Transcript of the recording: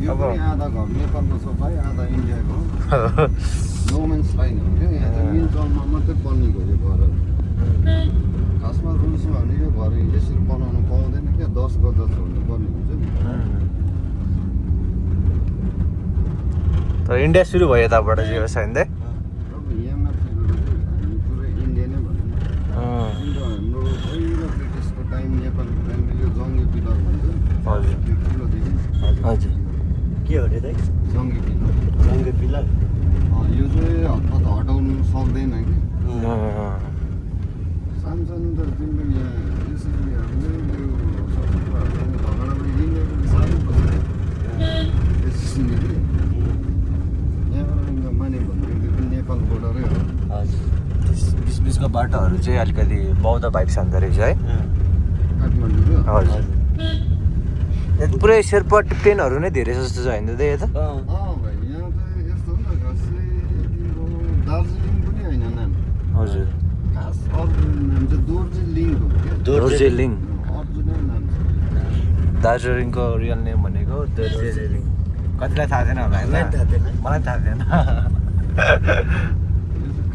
यो पनि आधा घर नेपालको छ भाइ, आधा इन्डियाको नोमेन्स लाइन हो क्या। यहाँ चाहिँ मिन्टलमा मात्रै बनिएको यो घरहरू। खासमा रुल्समा भने यो घर यसरी बनाउनु पाउँदैन क्या, 10 गज छोड्नु पर्ने हुन्छ नि। तर इन्डिया सुरु भयो यताबाट चाहिँ व्यवसाय हुँदै। अब यहाँ माथिबाट चाहिँ हामी पुरै इन्डिया नै भनौँ न। हाम्रो पहिलो ब्रिटिसको टाइम, नेपालको टाइममा यो जङ्गी पिलर भन्छ नि। हजुर त्यो ठुलो देखि हजुर के हो रे दाइ? जङ्गी पिलर। रङ्गे पिलर। यो चाहिँ हतपत हटाउनु सक्दैन कि। सानसानो त तिम्रो यहाँ यसरी हामीले यो सबै कुराहरू झगडाबाट इन्डियाको साह्रै पर्छ। यसरी कि यहाँबाट माने भनेको त्यो नेपाल बोर्डरै हो। हजुर। बिचबिचको बाटोहरू चाहिँ अलिकति बौद्ध भाइब छँदो रहेछ है। काठमाडौँको हजुर यता पुरै शेर्पा टिप्टेनहरू नै धेरै जस्तो छ होइन त यता। भाइ यहाँ चाहिँ यस्तो हो नि त, खासै तिम्रो दार्जिलिङ पनि होइन नाम। हजुर खास अर्जुन नाम चाहिँ दोर्जिलिङ हो क्या। दार्जिलिङ। अर्जुनै नाम छ। दार्जिलिङको रियल नेम भनेको दार्जिलिङ। कतिलाई थाहा छैन होला होइन? मलाई थाहा थिएन। मलाई थाहा थिएन।